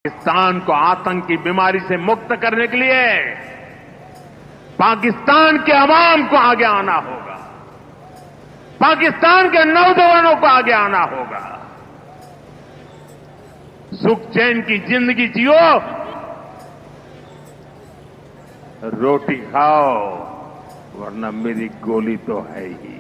पाकिस्तान को आतंक की बीमारी से मुक्त करने के लिए पाकिस्तान के अवाम को आगे आना होगा, पाकिस्तान के नौजवानों को आगे आना होगा। सुख चैन की जिंदगी जियो, रोटी खाओ, वरना मेरी गोली तो है ही।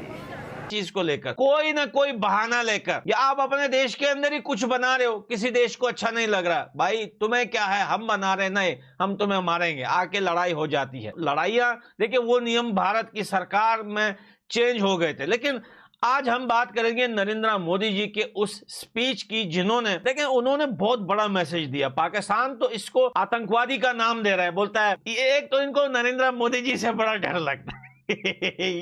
चीज को लेकर कोई ना कोई बहाना लेकर, या आप अपने देश के अंदर ही कुछ बना रहे हो, किसी देश को अच्छा नहीं लग रहा, भाई तुम्हें क्या है, हम बना रहे, नहीं हम तुम्हें मारेंगे, आके लड़ाई हो जाती है। लड़ाइयां देखिए, वो नियम भारत की सरकार में चेंज हो गए थे। लेकिन आज हम बात करेंगे नरेंद्र मोदी जी के उस स्पीच की, जिन्होंने देखिए उन्होंने बहुत बड़ा मैसेज दिया। पाकिस्तान तो इसको आतंकवादी का नाम दे रहा है, बोलता है एक तो इनको नरेंद्र मोदी जी से बड़ा डर लगता है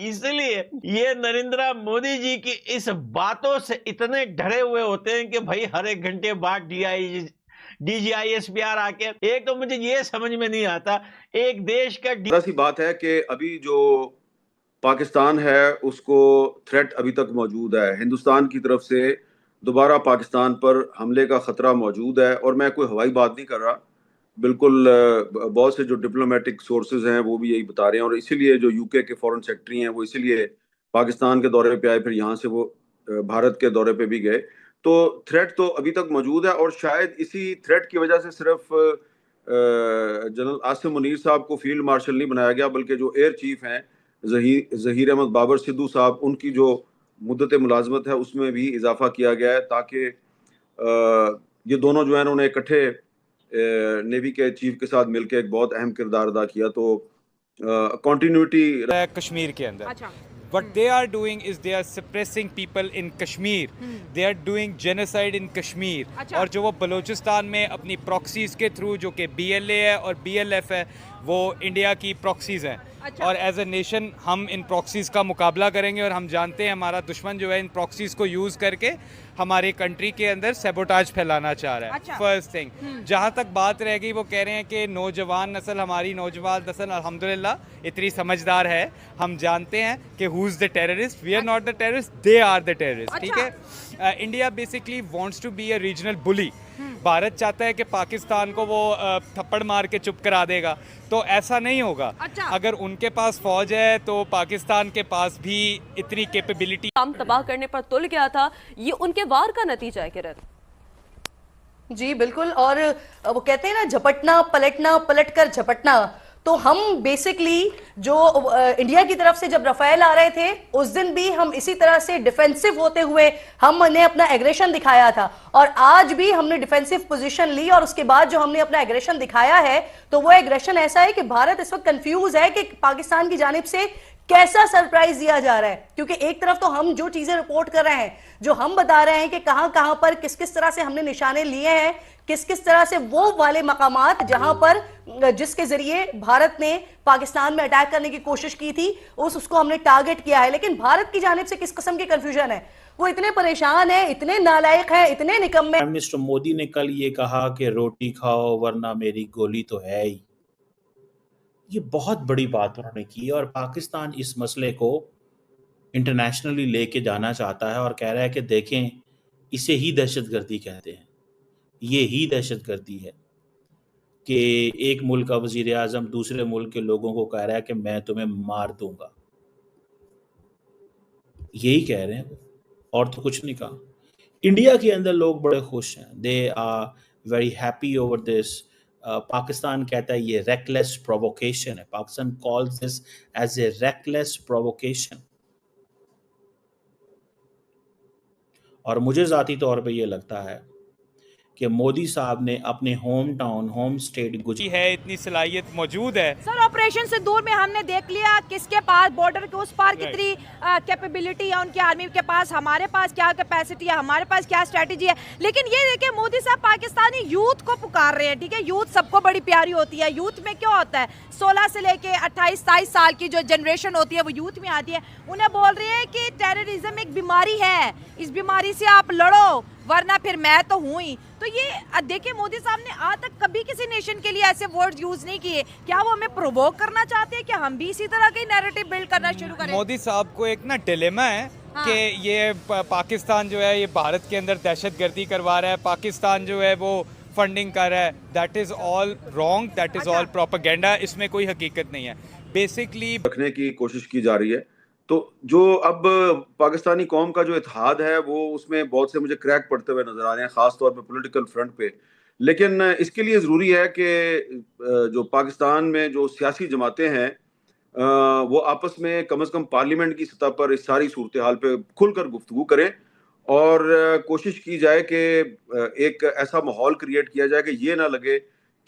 इसलिए ये नरेंद्र मोदी जी की इस बातों से इतने डरे हुए होते हैं कि भाई हर एक घंटे बाद DGISPR आके, एक तो मुझे ये समझ में नहीं आता, एक देश का सी बात है कि अभी जो पाकिस्तान है उसको थ्रेट अभी तक मौजूद है। हिंदुस्तान की तरफ से दोबारा पाकिस्तान पर हमले का खतरा मौजूद है, और मैं कोई हवाई बात नहीं कर रहा, बिल्कुल बहुत से जो डिप्लोमेटिक सोर्सेज हैं वो भी यही बता रहे हैं। और इसीलिए जो यूके के फॉरेन सेक्रेटरी हैं वो इसीलिए पाकिस्तान के दौरे पे आए, फिर यहाँ से वो भारत के दौरे पे भी गए। तो थ्रेट तो अभी तक मौजूद है, और शायद इसी थ्रेट की वजह से सिर्फ जनरल आसिम मुनीर साहब को फील्ड मार्शल नहीं बनाया गया, बल्कि जो एयर चीफ हैं जहीर अहमद बाबर सिद्धू साहब, उनकी जो मुद्दत मुलाजमत है उसमें भी इजाफा किया गया है, ताकि ये दोनों जो है उन्होंने इकट्ठे नेवी के चीफ के साथ मिलकर एक बहुत अहम किरदार अदा किया। तो कंटिन्यूटी कश्मीर के अंदर। अच्छा। What they are doing is they are suppressing people in Kashmir. They are doing genocide in Kashmir. अच्छा। और जो वो बलूचिस्तान में अपनी प्रॉक्सीज के थ्रू, जो कि BLA है और BLF है, वो इंडिया की प्रॉक्सीज हैं। अच्छा। और एज ए नेशन हम इन प्रॉक्सीज का मुकाबला करेंगे, और हम जानते हैं हमारा दुश्मन जो है इन प्रॉक्सीज को यूज़ करके हमारे कंट्री के अंदर सैबोटाज फैलाना चाह रहा है। अच्छा। फर्स्ट थिंग, जहाँ तक बात रह गई, वो कह रहे हैं कि नौजवान नस्ल, हमारी नौजवान नस्ल अल्हम्दुलिल्लाह इतनी समझदार है, हम जानते हैं कि who is the terrorist, we are not the terrorist, they are the terrorist. ठीक है। India basically wants to be a regional bully. भारत चाहता है कि पाकिस्तान को वो थप्पड़ मार के चुप करा देगा, तो ऐसा नहीं होगा। अच्छा। अगर उनके पास फौज है तो पाकिस्तान के पास भी इतनी कैपेबिलिटी। काम तबाह करने पर तुल गया था, ये उनके वार का नतीजा है किरण। जी बिल्कुल, और वो कहते हैं ना, झपटना पलटना, पलट कर झपटना। तो हम बेसिकली जो इंडिया की तरफ से जब रफेल आ रहे थे, उस दिन भी हम इसी तरह से डिफेंसिव होते हुए हमने अपना एग्रेशन दिखाया था, और आज भी हमने डिफेंसिव पोजीशन ली, और उसके बाद जो हमने अपना एग्रेशन दिखाया है, तो वो एग्रेशन ऐसा है कि भारत इस वक्त कंफ्यूज है कि पाकिस्तान की जानिब से कैसा सरप्राइज दिया जा रहा है। क्योंकि एक तरफ तो हम जो चीजें रिपोर्ट कर रहे हैं, जो हम बता रहे हैं कि कहां कहां पर किस किस तरह से हमने निशाने लिए हैं, किस किस तरह से वो वाले मकामात जहां पर जिसके जरिए भारत ने पाकिस्तान में अटैक करने की कोशिश की थी, उसको हमने टारगेट किया है। लेकिन भारत की जानिब से किस किस्म की कंफ्यूजन है, वो इतने परेशान है, इतने नालायक है, इतने निकम्मे। मिस्टर मोदी ने कल ये कहा कि रोटी खाओ वरना मेरी गोली तो है ही। ये बहुत बड़ी बात उन्होंने की, और पाकिस्तान इस मसले को इंटरनेशनली लेके जाना चाहता है, और कह रहा है कि देखें, इसे ही दहशतगर्दी कहते हैं। ये ही दहशतगर्दी है कि एक मुल्क का वजीर आज़म दूसरे मुल्क के लोगों को कह रहा है कि मैं तुम्हें मार दूंगा। यही कह रहे हैं, और तो कुछ नहीं कहा। इंडिया के अंदर लोग बड़े खुश हैं, they are very happy over this. Pakistan कहता है ये रेकलेस प्रोवोकेशन है। Pakistan calls this as a reckless provocation. और मुझे ज़ाती तौर पे ये लगता है कि मोदी साहब ने अपने home town, home state Gujarat है, इतनी सलाहियत मौजूद है। सर, ऑपरेशन सिंदूर में हमने देख लिया किसके पास बॉर्डर के उस पार कितनी कैपेबिलिटी है उनकी आर्मी के पास, हमारे पास क्या कैपेसिटी है, हमारे पास क्या स्ट्रेटेजी है। लेकिन ये देखिए, मोदी साहब पाकिस्तानी यूथ को पुकार रहे हैं। ठीक है, यूथ सबको बड़ी प्यारी होती है। यूथ में क्या होता है, 16 से लेके 28-27 साल की जो जनरेशन होती है वो यूथ में आती है। उन्हें बोल रहे हैं कि टेररिज्म एक बीमारी है, इस बीमारी से आप लड़ो, वरना फिर मैं तो हूं ही। तो ये देखिए, मोदी साहब ने आज तक कभी किसी नेशन के लिए ऐसे वर्ड्स यूज नहीं किए। क्या वो हमें प्रोवोक करना चाहते हैं कि हम भी इसी तरह के नैरेटिव बिल्ड करना शुरू करें? मोदी साहब को एक ना डिलेमा है। हाँ। कि ये पाकिस्तान जो है ये भारत के अंदर दहशतगर्दी करवा रहा है, पाकिस्तान जो है वो फंडिंग कर रहा है, that is all wrong, that is all propaganda, इसमें कोई हकीकत नहीं है। बेसिकली रखने की कोशिश की जा रही है। तो जो अब पाकिस्तानी कौम का जो इत्तेहाद है वो उसमें बहुत से मुझे क्रैक पड़ते हुए नजर आ रहे हैं, खास तौर पे पॉलिटिकल फ्रंट पे। लेकिन इसके लिए ज़रूरी है कि जो पाकिस्तान में जो सियासी जमातें हैं वो आपस में कम से कम पार्लियामेंट की सतह पर इस सारी सूरत हाल पे खुलकर गुफ्तगू करें और कोशिश की जाए कि एक ऐसा माहौल क्रिएट किया जाए कि ये ना लगे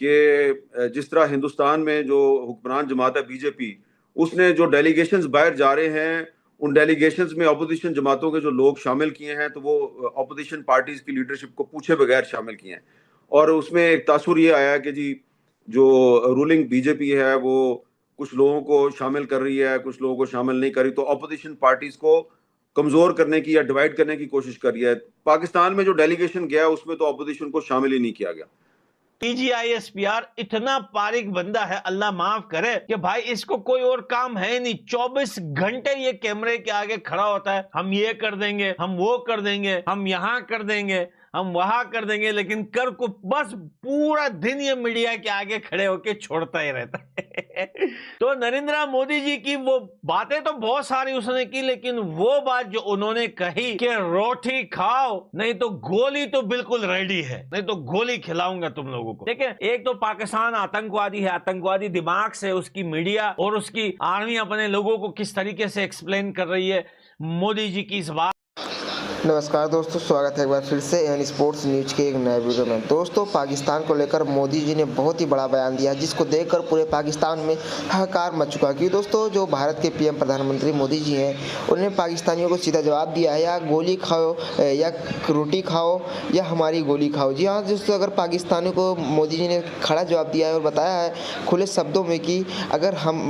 कि जिस तरह हिंदुस्तान में जो हुक्मरान जमात है बीजेपी, उसने जो डेलीगेशंस बाहर जा रहे हैं उन डेलीगेशंस में अपोजिशन जमातों के जो लोग शामिल किए हैं तो वो अपोजिशन पार्टीज की लीडरशिप को पूछे बगैर शामिल किए हैं। और उसमें एक तासुर ये आया कि जी जो रूलिंग बीजेपी है वो कुछ लोगों को शामिल कर रही है, कुछ लोगों को शामिल नहीं कर रही, तो अपोजिशन पार्टीज को कमजोर करने की या डिवाइड करने की कोशिश कर रही है। पाकिस्तान में जो डेलीगेशन गया उसमें तो अपोजिशन को शामिल ही नहीं किया गया। TGISPR इतना पारिक बंदा है, अल्लाह माफ करे, कि भाई इसको कोई और काम है नहीं, 24 घंटे ये कैमरे के आगे खड़ा होता है, हम ये कर देंगे, हम वो कर देंगे, हम यहाँ कर देंगे, हम वहां कर देंगे, लेकिन कर को बस पूरा दिन ये मीडिया के आगे खड़े होके छोड़ता ही रहता है। तो नरेंद्र मोदी जी की वो बातें तो बहुत सारी उसने की, लेकिन वो बात जो उन्होंने कही कि रोटी खाओ नहीं तो गोली तो बिल्कुल रेडी है, नहीं तो गोली खिलाऊंगा तुम लोगों को। देखिए, एक तो पाकिस्तान आतंकवादी है, आतंकवादी दिमाग से उसकी मीडिया और उसकी आर्मी अपने लोगों को किस तरीके से एक्सप्लेन कर रही है मोदी जी की इस बात। नमस्कार दोस्तों, स्वागत है एक बार फिर से एन स्पोर्ट्स न्यूज के एक नए वीडियो में। दोस्तों, पाकिस्तान को लेकर मोदी जी ने बहुत ही बड़ा बयान दिया जिसको देखकर पूरे पाकिस्तान में हाहाकार मच चुका। क्योंकि दोस्तों, जो भारत के पीएम प्रधानमंत्री मोदी जी हैं उन्होंने पाकिस्तानियों को सीधा जवाब दिया है, या गोली खाओ या रोटी खाओ या हमारी गोली खाओ। जी हाँ दोस्तों, अगर पाकिस्तानियों को मोदी जी ने खड़ा जवाब दिया है और बताया है खुले शब्दों में कि अगर हम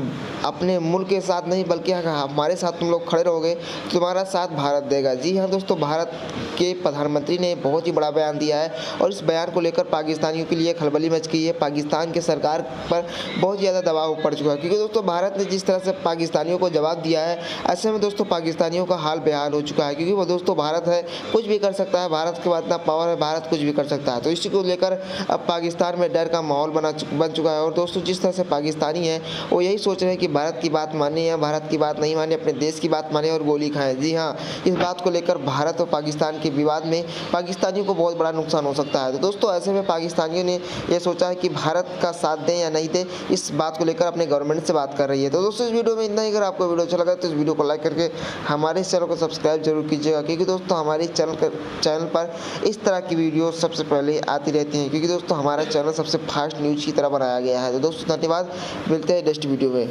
अपने मुल्क के साथ नहीं बल्कि हमारे साथ तुम लोग खड़े रहोगे तो तुम्हारा साथ भारत देगा। जी हाँ दोस्तों, भारत के प्रधानमंत्री ने बहुत ही बड़ा बयान दिया है और इस बयान को लेकर पाकिस्तानियों के लिए खलबली मच गई है। पाकिस्तान के सरकार पर बहुत ज़्यादा दबाव पड़ चुका है, क्योंकि दोस्तों भारत ने जिस तरह से पाकिस्तानियों को जवाब दिया है, ऐसे में दोस्तों पाकिस्तानियों का हाल बेहाल हो चुका है। क्योंकि वो दोस्तों भारत है, कुछ भी कर सकता है, भारत के बाद इतना पावर है, भारत कुछ भी कर सकता है। तो इसी को लेकर अब पाकिस्तान में डर का माहौल बन चुका है। और दोस्तों, जिस तरह से पाकिस्तानी है वो यही सोच रहे हैं कि भारत की बात माने या भारत की बात नहीं माने, अपने देश की बात माने और गोली खाएं। जी हाँ, इस बात को लेकर भारत और पाकिस्तान के विवाद में पाकिस्तानियों को बहुत बड़ा नुकसान हो सकता है। तो दोस्तों, ऐसे में पाकिस्तानियों ने यह सोचा है कि भारत का साथ दें या नहीं दें, इस बात को लेकर अपने गवर्नमेंट से बात कर रही है। तो दोस्तों, इस वीडियो में इतना ही। अगर आपको वीडियो अच्छा लगा तो इस वीडियो को लाइक करके हमारे इस चैनल को सब्सक्राइब जरूर कीजिएगा, क्योंकि दोस्तों हमारे चैनल पर इस तरह की वीडियो सबसे पहले आती रहती हैं। क्योंकि दोस्तों हमारा चैनल सबसे फास्ट न्यूज की तरह बनाया गया है। तो दोस्तों धन्यवाद, मिलते हैं नेक्स्ट वीडियो में।